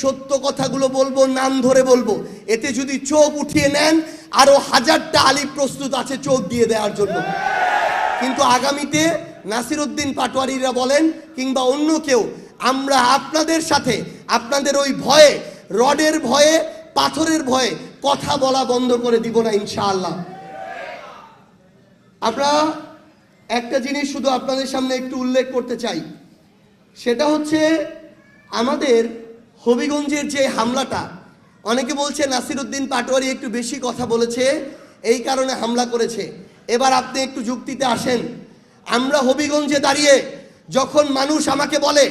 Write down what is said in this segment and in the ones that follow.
সত্য কথাগুলো বলবো, নাম ধরে বলবো। এতে যদি চোখ উঠিয়ে নেন, আরো 1000টা আলিফ প্রস্তুত আছে চোখ দিয়ে দেওয়ার জন্য। কিন্তু আগামীতে নাসিরউদ্দিন পাটোয়ারিরা বলেন কিংবা অন্য কেউ, আমরা আপনাদের সাথে আপনাদের ওই ভয়ে, রডের ভয়ে, পাথরের ভয়ে কথা বলা বন্ধ করে দিব না ইনশাআল্লাহ। আমরা একটা জিনিস শুধু আপনাদের সামনে একটু উল্লেখ করতে চাই, সেটা হচ্ছে আমাদের হবিগঞ্জের যে হামলাটা, অনেকে বলছে নাসিরউদ্দিন পাটোয়ারি একটু বেশি কথা বলেছে, এই কারণে হামলা করেছে। এবার আপনি একটু যুক্তিতে আসেন। আমরা হবিগঞ্জে দাঁড়িয়ে যখন মানুষ আমাকে বলে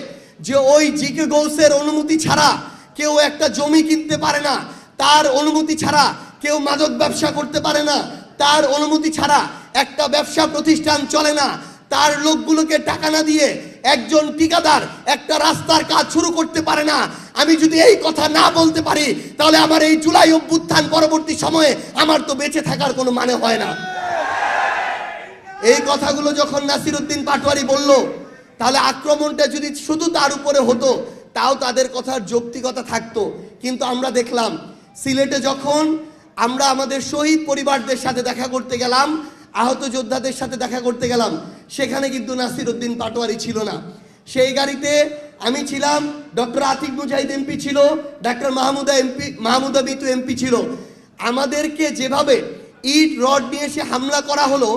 যে ওই জিকে গৌসের অনুমতি ছাড়া কেউ একটা জমি কিনতে পারে না, তার অনুমতি ছাড়া কেউ মাদক ব্যবসা করতে পারে না, তার অনুমতি ছাড়া একটা ব্যবসা প্রতিষ্ঠান চলে না, তার লোকগুলোকে টাকা না দিয়ে একজন ঠিকাদার একটা রাস্তার কাজ শুরু করতে পারে না, আমি যদি এই কথা না বলতে পারি তাহলে আমার এই জুলাই অভ্যুত্থান পরবর্তী সময়ে আমার তো বেঁচে থাকার কোনো মানে হয় না। এই কথাগুলো যখন নাসিরউদ্দিন পাটোয়ারি বলল, তাহলে আক্রমণটা যদি শুধু তার উপরে হতো তাও তাদের কথার যৌক্তিকতা থাকতো। কিন্তু আমরা দেখলাম সিলেটে যখন আমরা আমাদের শহীদ পরিবারদের সাথে দেখা করতে গেলাম, আহত যোদ্ধাদের সাথে দেখা করতে গেলাম, সেখানে কিন্তু নাসিরউদ্দিন পাটোয়ারি ছিল না। সেই গাড়িতে আমি ছিলাম, ডক্টর আতিক মুজাহিদ এমপি ছিল, ডক্টর মাহমুদা বিতু এমপি ছিল। আমাদেরকে যেভাবে ইট রড নিয়ে এসে হামলা করা হলো,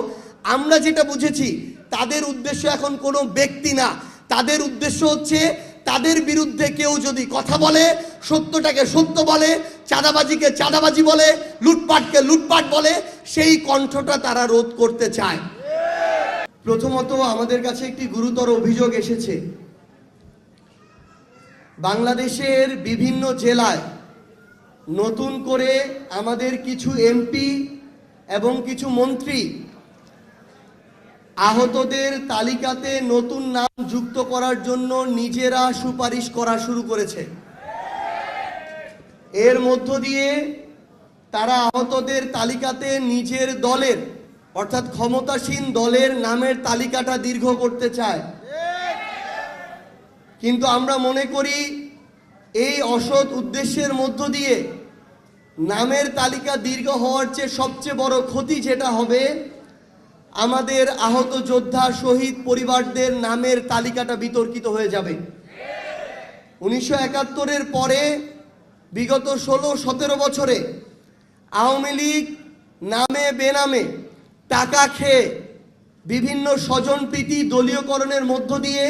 আমরা যেটা বুঝেছি তাদের উদ্দেশ্য এখন কোনো ব্যক্তি না, তাদের উদ্দেশ্য হচ্ছে তাদের বিরুদ্ধে কেউ যদি কথা বলে, সত্যটাকে সত্য বলে, চাঁদাবাজিকে চাঁদাবাজি বলে, লুটপাটকে লুটপাট বলে, সেই কণ্ঠটা তারা রোধ করতে চায়। প্রথমত আমাদের কাছে একটি গুরুতর অভিযোগ এসেছে, বাংলাদেশের বিভিন্ন জেলায় নতুন করে আমাদের কিছু এমপি এবং কিছু মন্ত্রী আহতদের তালিকাতে নতুন নাম যুক্ত করার জন্য নিজেরা সুপারিশ করা শুরু করেছে। এর মধ্য দিয়ে তারা আহতদের তালিকাতে নিজের দলের অর্থাৎ ক্ষমতাসীন দলের নামের তালিকাটা দীর্ঘ করতে চায়। কিন্তু আমরা মনে করি এই অসৎ উদ্দেশ্যের মধ্য দিয়ে নামের তালিকা দীর্ঘ হওয়ার চেয়ে সবচেয়ে বড় ক্ষতি যেটা হবে, আমাদের আহত যোদ্ধা শহীদ পরিবারদের নামের তালিকাটা বিতর্কিত হয়ে যাবে। 1971-এর পরে বিগত 16-17 বছরে আওয়ামী লীগ নামে বেনামে টাকা খেয়ে বিভিন্ন স্বজনপ্রীতি দলীয়করণের মধ্য দিয়ে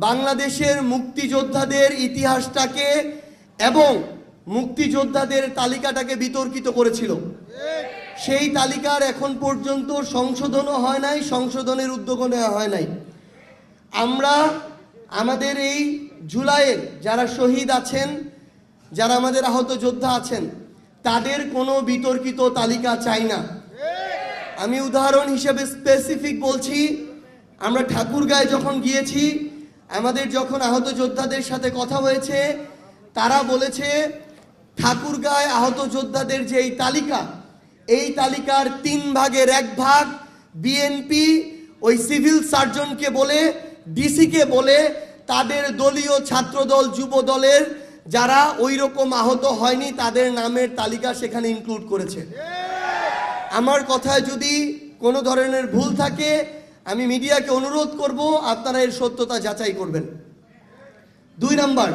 বাংলাদেশের মুক্তিযোদ্ধাদের ইতিহাসটাকে এবং মুক্তিযোদ্ধাদের তালিকাটাকে বিতর্কিত করেছিল। সেই তালিকার এখন পর্যন্ত সংশোধনও হয় নাই, সংশোধনের উদ্যোগও নেওয়া হয় নাই। আমরা আমাদের এই জুলাইয়ের যারা শহীদ আছেন, যারা আমাদের আহত যোদ্ধা আছেন, তাদের কোনো বিতর্কিত তালিকা চাই না। আমি উদাহরণ হিসেবে স্পেসিফিক বলছি, আমরা ঠাকুরগাঁয়ে যখন গিয়েছি, আমাদের যখন আহত যোদ্ধাদের সাথে কথা হয়েছে, তারা বলেছে ঠাকুরগাঁয় আহত যোদ্ধাদের যে এই তালিকা, এই তালিকার 3 ভাগের 1 ভাগ বিএনপি ওই সিভিল সার্জনকে বলে, ডিসিকে বলে, তাদের দলীয় ছাত্রদল যুব দলের যারা ওই রকম আহত হয়নি তাদের নামের তালিকা সেখানে ইনক্লুড করেছে। আমার কথায় যদি কোনো ধরনের ভুল থাকে আমি মিডিয়াকে অনুরোধ করব আপনারা এর সত্যতা যাচাই করবেন। 2 নাম্বার,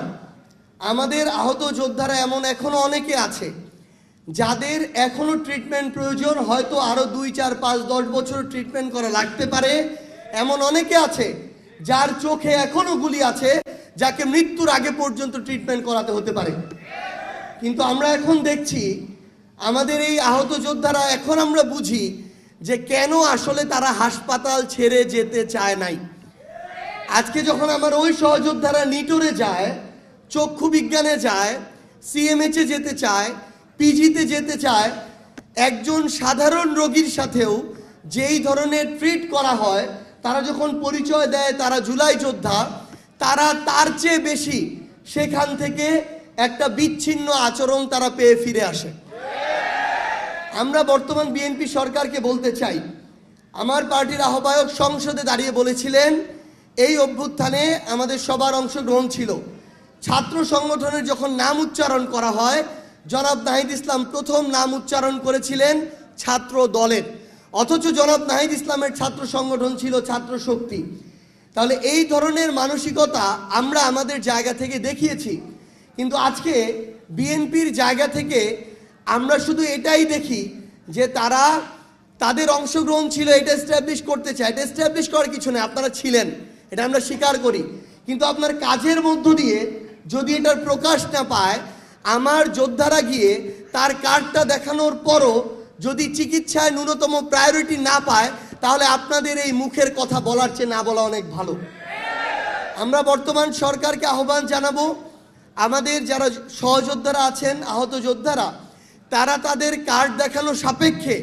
আমাদের আহত যোদ্ধারা এমন এখনো অনেকে আছে যাদের এখনো ট্রিটমেন্ট প্রয়োজন, হয়তো আরো 2, 4, 5, 10 বছর ট্রিটমেন্ট করা লাগতে পারে। এমন অনেকে আছে যার চোখে এখনো গুলি আছে, যাকে মৃত্যুর আগে পর্যন্ত ট্রিটমেন্ট করাতে হতে পারে। কিন্তু আমরা এখন দেখছি আমাদের এই আহত যোদ্ধারা, এখন আমরা বুঝি যে কেন আসলে তারা হাসপাতাল ছেড়ে যেতে চায় নাই। আজকে যখন আমার ওই সহযোদ্ধারা নিটোরে যায়, চক্ষু বিজ্ঞানে যায়, সিএমএইচে যেতে চায়, পিজিতে যেতে চায়, একজন সাধারণ রোগীর সাথেও যেই ধরনের ট্রিট করা হয়, তারা যখন পরিচয় দেয় তারা জুলাই যোদ্ধা, তারা তার চেয়ে বেশি সেখান থেকে একটা বিচ্ছিন্ন আচরণ তারা পেয়ে ফিরে আসে। আমরা বর্তমান বিএনপি সরকারকে বলতে চাই, আমার পার্টির আহ্বায়ক সংসদে দাঁড়িয়ে বলেছিলেন এই অভ্যুত্থানে আমাদের সবার অংশগ্রহণ ছিল, ছাত্র সংগঠনের যখন নাম উচ্চারণ করা হয়, জনাব নাহিদ ইসলাম প্রথম নাম উচ্চারণ করেছিলেন ছাত্র দলের, অথচ জনাব নাহিদ ইসলামের ছাত্র সংগঠন ছিল ছাত্র শক্তি। তাহলে এই ধরনের মানসিকতা আমরা আমাদের জায়গা থেকে দেখিয়েছি, কিন্তু আজকে বিএনপির জায়গা থেকে আমরা শুধু এটাই দেখি যে তাদের অংশগ্রহণ ছিল, এটা এস্টাবলিশ করতে চায়। এটা এস্টাবলিশ করার কিছু নেই, আপনারা ছিলেন, এটা আমরা স্বীকার করি। কিন্তু আপনার কাজের মধ্য দিয়ে যদি এটার প্রকাশ না পায়, আমার যোদ্ধারা গিয়ে তার কার্ডটা দেখানোর পরও যদি চিকিৎসায় ন্যূনতম প্রায়োরিটি না পায়, তাহলে আপনাদের এই মুখের কথা বলার চেয়ে না বলা অনেক ভালো। আমরা বর্তমান সরকারকে আহ্বান জানাবো, আমাদের যারা সহযোদ্ধারা আছেন, আহত যোদ্ধারা, তারা তাদের কার্ড দেখানো সাপেক্ষে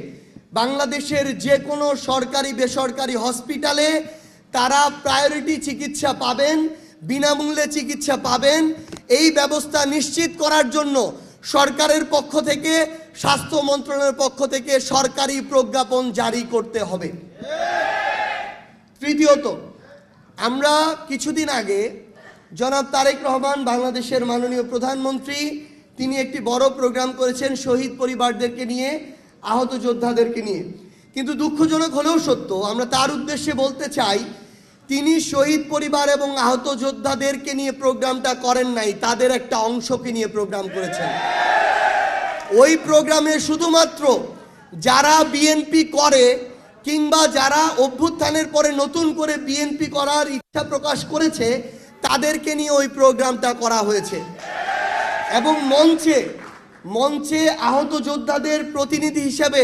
বাংলাদেশের যে কোনো সরকারি বেসরকারি হসপিটালে তারা প্রায়োরিটি চিকিৎসা পাবেন, বিনামূল্যে চিকিৎসা পাবেন। এই ব্যবস্থা নিশ্চিত করার জন্য সরকারের পক্ষ থেকে, স্বাস্থ্য মন্ত্রণালয়ের পক্ষ থেকে সরকারি প্রজ্ঞাপন জারি করতে হবে। তৃতীয়ত, আমরা কিছুদিন আগে জনাব তারেক রহমান, বাংলাদেশের মাননীয় প্রধানমন্ত্রী, তিনি একটি বড় প্রোগ্রাম করেছেন শহীদ পরিবারদেরকে নিয়ে, আহত যোদ্ধাদেরকে নিয়ে। কিন্তু দুঃখজনক হলেও সত্য, আমরা তার উদ্দেশ্যে বলতে চাই, তিনি শহীদ পরিবার এবং আহত যোদ্ধাদেরকে নিয়ে প্রোগ্রামটা করেন নাই, তাদের একটা অংশকে নিয়ে প্রোগ্রাম করেছেন। ওই প্রোগ্রামে শুধুমাত্র যারা বিএনপি করে কিংবা যারা অভ্যুত্থানের পরে নতুন করে বিএনপি করার ইচ্ছা প্রকাশ করেছে, তাদেরকে নিয়ে ওই প্রোগ্রামটা করা হয়েছে। এবং মঞ্চে আহত যোদ্ধাদের প্রতিনিধি হিসেবে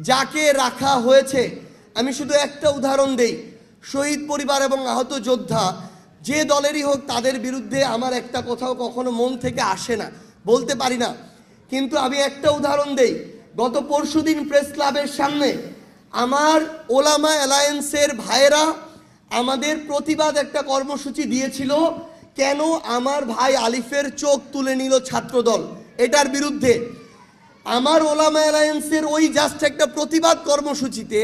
যাকে রাখা হয়েছে, আমি শুধু একটা উদাহরণ দেই। শহীদ পরিবার এবং আহত যোদ্ধা যে দলেরই হোক, তাদের বিরুদ্ধে আমার একটা কথাও কখনো মন থেকে আসে না, বলতে পারি না। কিন্তু আমি একটা উদাহরণ দেই। গত পরশুদিন প্রেস ক্লাবের সামনে আমার ওলামা অ্যালায়েন্সের ভাইয়েরা আমাদের প্রতিবাদ একটা কর্মসূচি দিয়েছিল, কেন আমার ভাই আলিফের চোখ তুলে নিল ছাত্রদল, এটার বিরুদ্ধে। আমার ওলামা অ্যালায়েন্সের ওই জাস্ট একটা প্রতিবাদ কর্মসূচিতে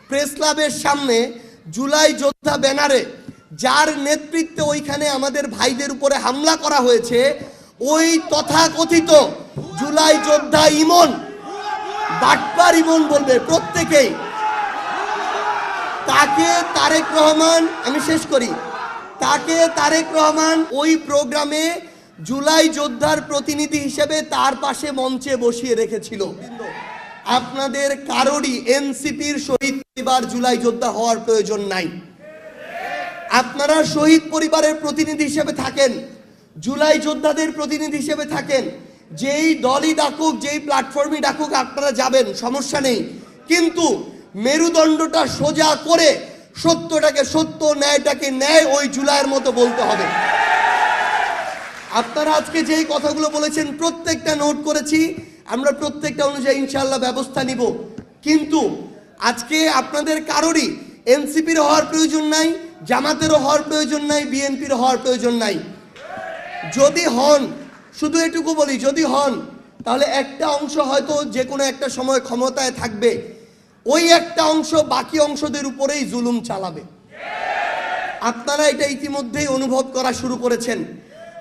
প্রেস ক্লাবের সামনে জুলাই যোদ্ধা ব্যানারে, যার নেতৃত্বে ওইখানে আমাদের ভাইদের উপরে হামলা করা হয়েছে, ওই তথাকথিত জুলাই যোদ্ধা ইমন, বাটপার ইমন বলবে প্রত্যেকেই, তাকে তারেক রহমান, আমি শেষ করি, তাকে তারেক রহমান ওই প্রোগ্রামে জুলাই যোদ্ধার প্রতিনিধি হিসেবে তার পাশে মঞ্চে বসিয়ে রেখেছিল। আপনাদের কারোরই এনসিপির শহীদ পরিবার জুলাই যোদ্ধা হওয়ার প্রয়োজন নাই। আপনারা শহীদ পরিবারের প্রতিনিধি হিসেবে থাকেন, জুলাই যোদ্ধাদের প্রতিনিধি হিসেবে থাকেন, যেই দলই ডাকুক, যেই প্ল্যাটফর্মই ডাকুক আপনারা যাবেন, সমস্যা নেই। কিন্তু মেরুদণ্ডটা সোজা করে সত্যটাকে সত্য, ন্যায়টাকে ন্যায়, ওই জুলাইয়ের মতো বলতে হবে। আপনারা আজকে যেই কথাগুলো বলেছেন প্রত্যেকটা নোট করেছি, আমরা প্রত্যেকটা অনুযায়ী ইনশাআল্লাহ ব্যবস্থা নিব। কিন্তু আজকে আপনাদের কারোরই এনসিপির হওয়ার প্রয়োজন নাই, জামাতেরও হওয়ার প্রয়োজন নাই, বিএনপির হওয়ার প্রয়োজন নাই। যদি হন, শুধু এটুকু বলি, যদি হন, তাহলে একটা অংশ হয়তো যে কোনো একটা সময় ক্ষমতায় থাকবে, ওই একটা অংশ বাকি অংশদের উপরেই জুলুম চালাবে। আপনারা এটা ইতিমধ্যেই অনুভব করা শুরু করেছেন।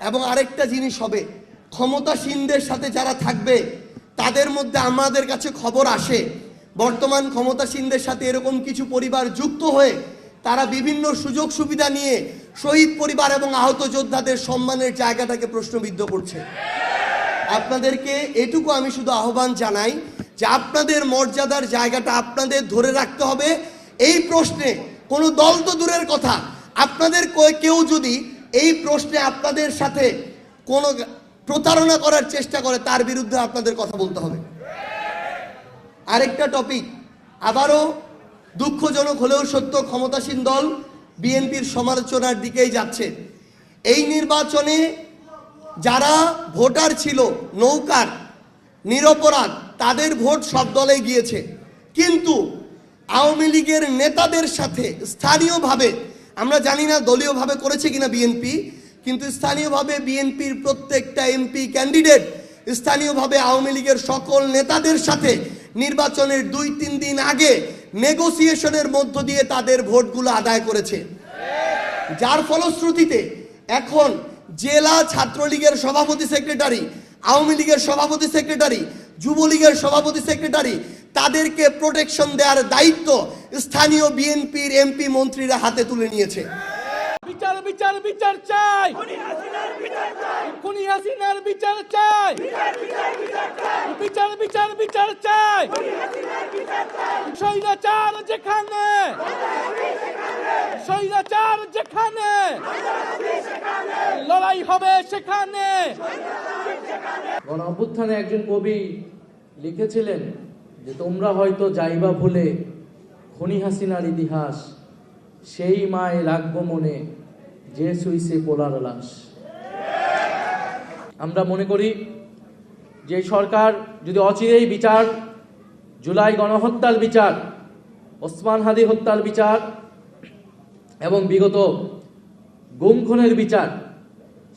এবং আরেকটা জিনিস হবে, ক্ষমতাসীনদের সাথে যারা থাকবে তাদের মধ্যে আমাদের কাছে খবর আসে, বর্তমান ক্ষমতাসীনদের সাথে এরকম কিছু পরিবার যুক্ত হয়ে তারা বিভিন্ন সুযোগ সুবিধা নিয়ে শহীদ পরিবার এবং আহত যোদ্ধাদের সম্মানের জায়গাটাকে প্রশ্নবিদ্ধ করছে। আপনাদেরকে এটুকু আমি শুধু আহ্বান জানাই যে আপনাদের মর্যাদার জায়গাটা আপনাদের ধরে রাখতে হবে। এই প্রশ্নে কোনো দল তো দূরের কথা, আপনাদের কেউ যদি এই প্রশ্নে আপনাদের সাথে কোনো প্রতারণা করার চেষ্টা করে, তার বিরুদ্ধে আপনাদের কথা বলতে হবে। আরেকটা টপিক, আবারও দুঃখজনক হলেও সত্য, ক্ষমতাসীন দল বিএনপির সমালোচনার দিকেই যাচ্ছে। এই নির্বাচনে যারা ভোটার ছিল নৌকার, নিরপরাধ, তাদের ভোট সব দলে গিয়েছে। কিন্তু আওয়ামী লীগের নেতাদের সাথে স্থানীয়ভাবে, আমরা জানি না দলীয়ভাবে করেছে কিনা বিএনপি, কিন্তু স্থানীয়ভাবে বিএনপির প্রত্যেকটা এমপি ক্যান্ডিডেট স্থানীয়ভাবে আওয়ামী লীগের সকল নেতাদের সাথে নির্বাচনের 2-3 দিন আগে নেগোসিয়েশনের মধ্য দিয়ে তাদের ভোটগুলো আদায় করেছে। যার ফলশ্রুতিতে এখন জেলা ছাত্রলীগের সভাপতি সেক্রেটারি, আওয়ামী লীগের সভাপতি সেক্রেটারি, যুবলীগের সভাপতি সেক্রেটারি, তাদেরকে প্রোটেকশন দেওয়ার দায়িত্ব স্থানীয় বিএনপির এমপি মন্ত্রীরা হাতে তুলে নিয়েছে। বিচার বিচার বিচার চাই, খুনি হাসিনার বিচার চাই, বিচার বিচার বিচার চাই, স্বৈরাচার যেখানে, স্বৈরাচার যেখানে, লড়াই হবে সেখানে। গণ অভ্যুত্থানে একজন কবি লিখেছিলেন যে তোমরা হয়তো যাইবা ভুলে খুনি হাসিনার ইতিহাস, সেই মায় রাখবো মনে যে সুইসে পোলার লাশ। আমরা মনে করি যে সরকার যদি অচিরেই বিচার, জুলাই গণহত্যার বিচার, ওসমান হাদি হত্যার বিচার এবং বিগত গুম খুনের বিচার,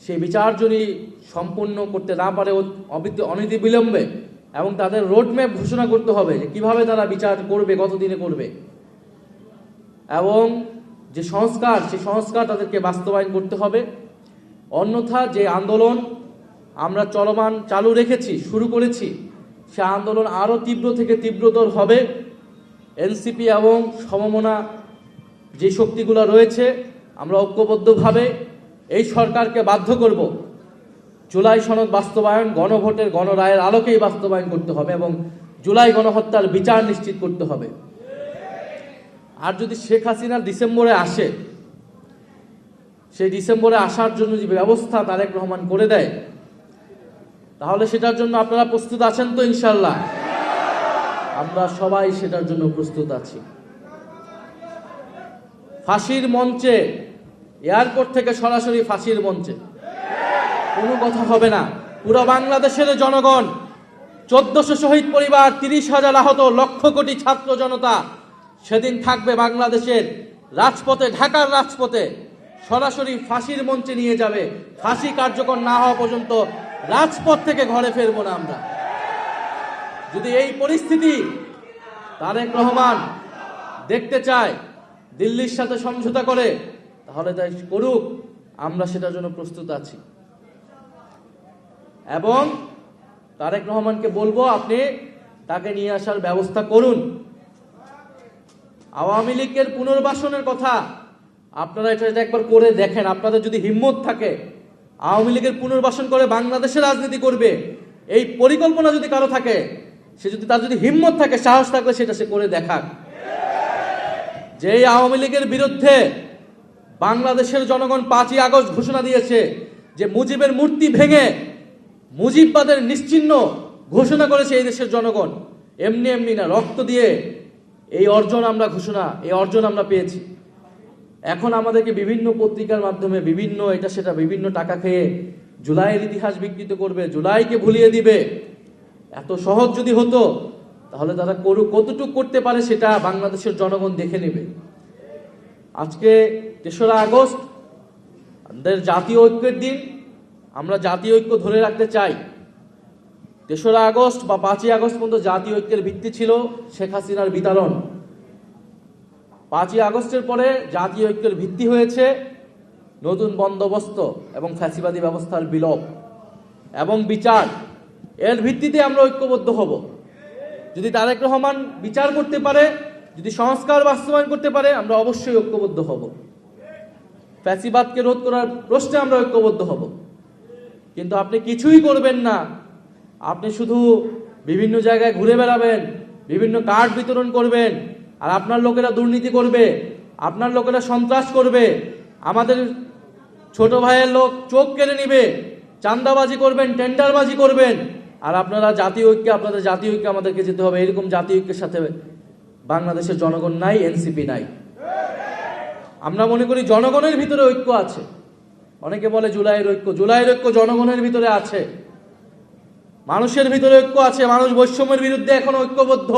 সেই বিচার যদি সম্পূর্ণ করতে না পারে অনতিবিলম্বে, এবং তাদের রোডম্যাপ ঘোষণা করতে হবে যে কীভাবে তারা বিচার করবে, কতদিনে করবে, এবং যে সংস্কার, সেই সংস্কার তাদেরকে বাস্তবায়ন করতে হবে। অন্যথা যে আন্দোলন আমরা চলমান চালু রেখেছি, শুরু করেছি, সে আন্দোলন আরও তীব্র থেকে তীব্রতর হবে। এনসিপি এবং সমমনা যে শক্তিগুলো রয়েছে, আমরা ঐক্যবদ্ধভাবে এই সরকারকে বাধ্য করব জুলাই সনদ বাস্তবায়ন গণভোটের গণরায়ের আলোকেই বাস্তবায়ন করতে হবে এবং জুলাই গণহত্যার বিচার নিশ্চিত করতে হবে। আর যদি শেখ হাসিনা ডিসেম্বরে আসে, সেই ডিসেম্বরে আসার জন্য যে ব্যবস্থা তারেক রহমান করে দেয়, তাহলে সেটার জন্য আপনারা প্রস্তুত আছেন তো? ইনশাল্লাহ আমরা সবাই সেটার জন্য প্রস্তুত আছি। ফাঁসির মঞ্চে, এয়ারপোর্ট থেকে সরাসরি ফাঁসির মঞ্চে কোনো কথা হবে না। পুরো বাংলাদেশের জনগণ, 1400 শহীদ পরিবার, 30,000 আহত, লক্ষ কোটি ছাত্র জনতা সেদিন থাকবে বাংলাদেশের রাজপথে, ঢাকার রাজপথে, সরাসরি ফাঁসির মঞ্চে নিয়ে যাবে। ফাঁসি কার্যকর না হওয়া পর্যন্ত রাজপথ থেকে ঘরে ফিরবো না আমরা। যদি এই পরিস্থিতি তারেক রহমান দেখতে চায় দিল্লির সাথে সমঝোতা করে, তাহলে তাই করুক, আমরা সেটার জন্য প্রস্তুত আছি। এবং তারেক রহমানকে বলবো আপনি তাকে নিয়ে আসার ব্যবস্থা করুন। আওয়ামী লীগের পুনর্বাসনের কথা আপনারা এটা একবার করে দেখেন। আপনাদের যদি হিম্মত থাকে আওয়ামী লীগের পুনর্বাসন করে বাংলাদেশের রাজনীতি করবে, এই পরিকল্পনা যদি কারো থাকে, তার যদি হিম্মত থাকে, সাহস থাকলে সেটা সে করে দেখাক। যেই আওয়ামী লীগের বিরুদ্ধে বাংলাদেশের জনগণ 5ই আগস্ট ঘোষণা দিয়েছে যে মুজিবের মূর্তি ভেঙে মুজিববাদের নিশ্চিহ্ন ঘোষণা করেছে এই দেশের জনগণ, এমনি এমনি না, রক্ত দিয়ে এই অর্জন আমরা পেয়েছি। এখন আমাদেরকে বিভিন্ন পত্রিকার মাধ্যমে বিভিন্ন এটা সেটা বিভিন্ন টাকা খেয়ে জুলাইয়ের ইতিহাস বিকৃত করবে, জুলাইকে ভুলিয়ে দিবে। এত সহজ যদি হতো তাহলে তারা কতটুকু করতে পারে সেটা বাংলাদেশের জনগণ দেখে নেবে। আজকে 3রা আগস্ট আমাদের জাতীয় ঐক্যের দিন, আমরা জাতীয় ঐক্য ধরে রাখতে চাই। 3রা আগস্ট বা 5ই আগস্ট পর্যন্ত জাতীয় ঐক্যের ভিত্তি ছিল শেখ হাসিনার বিতাড়ন। 5ই আগস্টের পরে জাতীয় ঐক্যের ভিত্তি হয়েছে নতুন বন্দোবস্ত এবং ফ্যাসিবাদী ব্যবস্থার বিলোপ এবং বিচার। এর ভিত্তিতে আমরা ঐক্যবদ্ধ হব। যদি তারেক রহমান বিচার করতে পারে, যদি সংস্কার বাস্তবায়ন করতে পারে, আমরা অবশ্যই ঐক্যবদ্ধ হব। ফ্যাসিবাদকে রোধ করার প্রশ্নে আমরা ঐক্যবদ্ধ হব। কিন্তু আপনি কিছুই করবেন না, আপনি শুধু বিভিন্ন জায়গায় ঘুরে বেড়াবেন, বিভিন্ন কার্ড বিতরণ করবেন, আর আপনার লোকেরা দুর্নীতি করবে, আপনার লোকেরা সন্ত্রাস করবে, আমাদের ছোট ভাইয়ের লোক চোখ কেড়ে নিবে, চাঁদাবাজি করবেন, টেন্ডারবাজি করবেন, আর আপনাদের জাতীয় ঐক্যে আমাদেরকে যেতে হবে। এরকম জাতীয় ঐক্যের সাথে বাংলাদেশের জনগণ নাই, এনসিপি নাই। আমরা মনে করি জনগণের ভিতরে ঐক্য আছে। অনেকে বলে জুলাইয়ের ঐক্য জনগণের ভিতরে আছে, মানুষের ভিতরে ঐক্য আছে। মানুষ বৈষম্যের বিরুদ্ধে এখন ঐক্যবদ্ধ,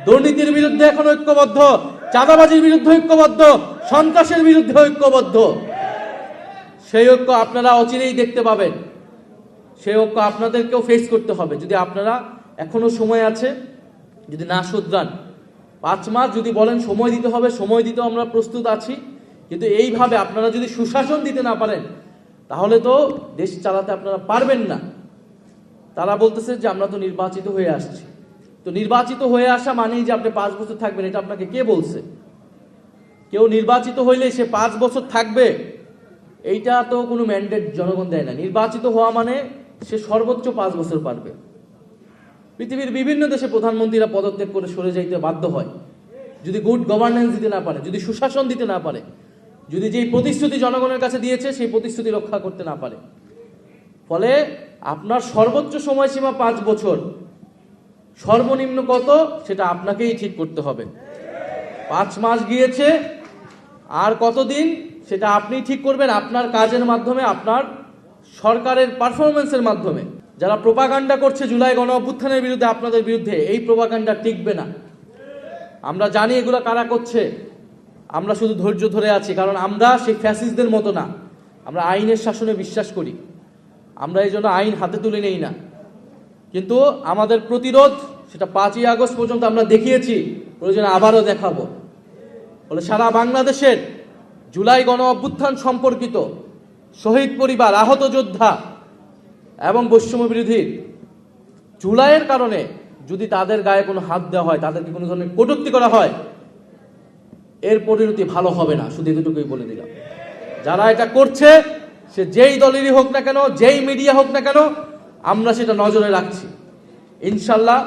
দুর্নীতির বিরুদ্ধে এখন ঐক্যবদ্ধ, চাঁদাবাজির বিরুদ্ধে ঐক্যবদ্ধ, সন্ত্রাসের বিরুদ্ধে ঐক্যবদ্ধ। সেই ঐক্য আপনারা অচিরেই দেখতে পাবেন। সেই ঐক্য আপনাদেরকেও ফেস করতে হবে। যদি আপনারা এখনো সময় আছে, যদি না শুধরান, 5 মাস যদি বলেন সময় দিতে হবে, সময় দিতেও আমরা প্রস্তুত আছি। কিন্তু এইভাবে আপনারা যদি সুশাসন দিতে না পারেন, তাহলে তো দেশ চালাতে আপনারা পারবেন না। তারা বলতেছে যে আমরা তো নির্বাচিত হয়ে আসছি। তো নির্বাচিত হয়ে আসা মানেই যে আপনি 5 বছর থাকবেন, এটা আপনাকে কে বলছে? কেউ নির্বাচিত হইলে সে 5 বছর থাকবে, এইটা তো কোনো ম্যান্ডেট জনগণ দেয় না। নির্বাচিত হওয়া মানে সে সর্বোচ্চ 5 বছর পারবে। পৃথিবীর বিভিন্ন দেশে প্রধানমন্ত্রীরা পদত্যাগ করে সরে যাইতে বাধ্য হয় যদি গুড গভর্নেন্স দিতে না পারে, যদি সুশাসন দিতে না পারে, যদি যেই প্রতিশ্রুতি জনগণের কাছে দিয়েছে সেই প্রতিশ্রুতি রক্ষা করতে না পারে। ফলে আপনার সর্বোচ্চ সময়সীমা 5 বছর, সর্বনিম্ন কত সেটা আপনাকেই ঠিক করতে হবে। 5 মাস গিয়েছে, আর কতদিন সেটা আপনি ঠিক করবেন আপনার কাজের মাধ্যমে, আপনার সরকারের পারফরমেন্সের মাধ্যমে। যারা প্রোপাগান্ডা করছে জুলাই গণ অভ্যুত্থানের বিরুদ্ধে, আপনাদের বিরুদ্ধে, এই প্রোপাগান্ডা টিকবে না। আমরা জানি এগুলো কারা করছে, আমরা শুধু ধৈর্য ধরে আছি, কারণ আমরা সেই ফ্যাসিস্টদের মতো না। আমরা আইনের শাসনে বিশ্বাস করি, আমরা এই জন্য আইন হাতে তুলে নেই না। কিন্তু আমাদের প্রতিরোধ সেটা 5ই আগস্ট পর্যন্ত আমরা দেখিয়েছি, প্রয়োজনে আবারও দেখাবো। বলে সারা বাংলাদেশের জুলাই গণ অভ্যুত্থান সম্পর্কিত শহীদ পরিবার, আহত যোদ্ধা এবং বৈষম্য বিরোধী জুলাইয়ের কারণে যদি তাদের গায়ে কোনো হাত দেওয়া হয়, তাদেরকে কোনো ধরনের কটূক্তি করা হয়, এর পরিণতি ভালো হবে না। শুধু এতটুকুই বলে দিলাম। যারা এটা করছে সে যেই দলেরই হোক না কেন, যেই মিডিয়া হোক না কেন, আমরা সেটা নজরে রাখছি। ইনশাল্লাহ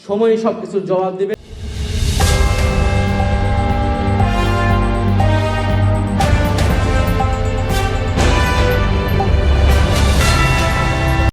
সময়ই সব কিছুর জবাব দেবে।